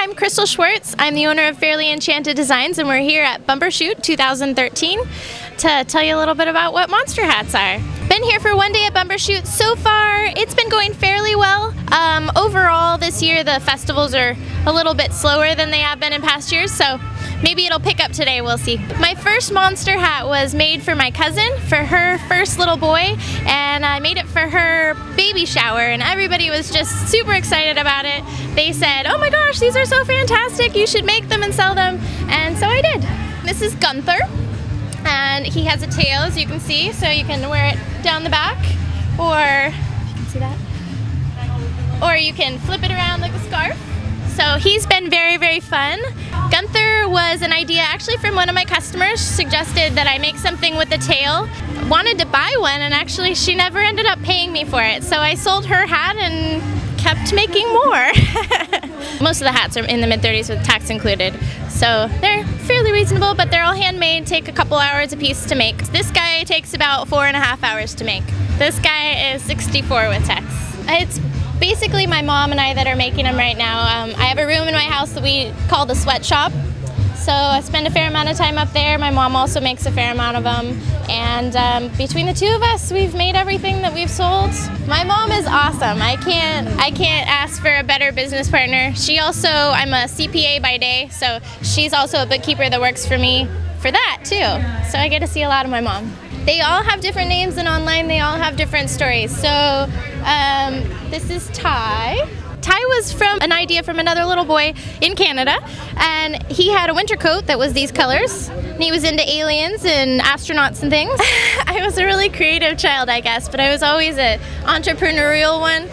I'm Kristal Schwartze. I'm the owner of Fairly Enchanted Designs, and we're here at Bumbershoot 2013 to tell you a little bit about what monster hats are. Been here for one day at Bumbershoot. So far, it's been going fairly well. Overall, this year the festivals are a little bit slower than they have been in past years, so maybe it'll pick up today, we'll see. My first monster hat was made for my cousin, for her first little boy, and I made it for her baby shower, and everybody was just super excited about it. They said, "Oh my gosh, these are so fantastic, you should make them and sell them," and so I did. This is Gunther, and he has a tail, as you can see, so you can wear it down the back, or, you can see that? Or you can flip it around like a scarf. So he's been very, very fun. Gunther was an idea actually from one of my customers. Suggested that I make something with the tail. Wanted to buy one, and actually she never ended up paying me for it. So I sold her hat and kept making more. Most of the hats are in the mid-30s with tax included. So they're fairly reasonable, but they're all handmade, take a couple hours a piece to make. This guy takes about 4.5 hours to make. This guy is 64 with tax. It's basically my mom and I that are making them right now. I have a room in my house that we call the sweatshop. So I spend a fair amount of time up there. My mom also makes a fair amount of them. And between the two of us, we've made everything that we've sold. My mom is awesome. I can't ask for a better business partner. She also, I'm a CPA by day, so she's also a bookkeeper that works for me for that too. So I get to see a lot of my mom. They all have different names, and online they all have different stories. So this is Ty. Ty was from an idea from another little boy in Canada, and he had a winter coat that was these colors, and he was into aliens and astronauts and things. I was a really creative child, I guess, but I was always an entrepreneurial one.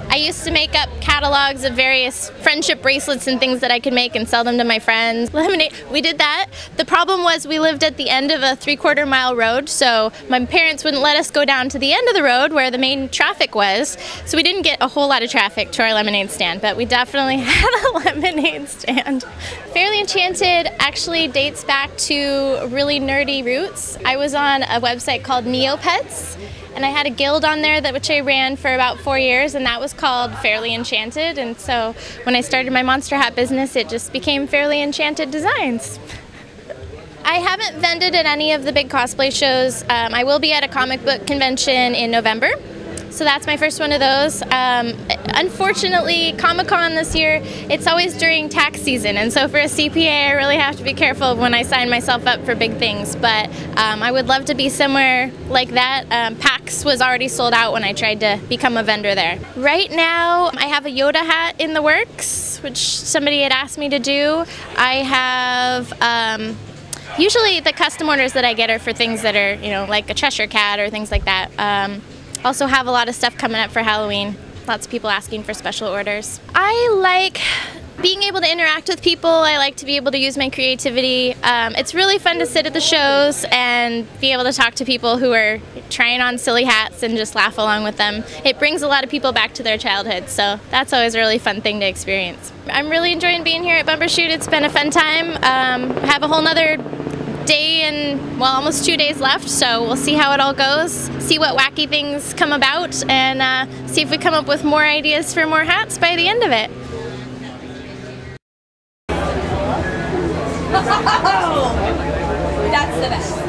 I used to make up catalogs of various friendship bracelets and things that I could make and sell them to my friends. Lemonade, we did that. The problem was we lived at the end of a 3/4 mile road, so my parents wouldn't let us go down to the end of the road where the main traffic was, so we didn't get a whole lot of traffic to our lemonade stand, but we definitely had a lemonade stand. Fairly Enchanted actually dates back to really nerdy roots. I was on a website called Neopets, and I had a guild on there which I ran for about 4 years, and that was called Fairly Enchanted. And so when I started my monster hat business, it just became Fairly Enchanted Designs. I haven't vended at any of the big cosplay shows. I will be at a comic book convention in November. So that's my first one of those. Unfortunately, Comic-Con this year, it's always during tax season, and so for a CPA, I really have to be careful when I sign myself up for big things, but I would love to be somewhere like that. PAX was already sold out when I tried to become a vendor there. Right now, I have a Yoda hat in the works, which somebody had asked me to do. I have, usually the custom orders that I get are for things that are, you know, like a Cheshire Cat or things like that. Also have a lot of stuff coming up for Halloween. Lots of people asking for special orders. I like being able to interact with people. I like to be able to use my creativity. It's really fun to sit at the shows and be able to talk to people who are trying on silly hats and just laugh along with them. It brings a lot of people back to their childhood, so that's always a really fun thing to experience. I'm really enjoying being here at Bumbershoot. It's been a fun time. I have a whole nother day and, well, almost 2 days left, so we'll see how it all goes, see what wacky things come about, and see if we come up with more ideas for more hats by the end of it. That's the best.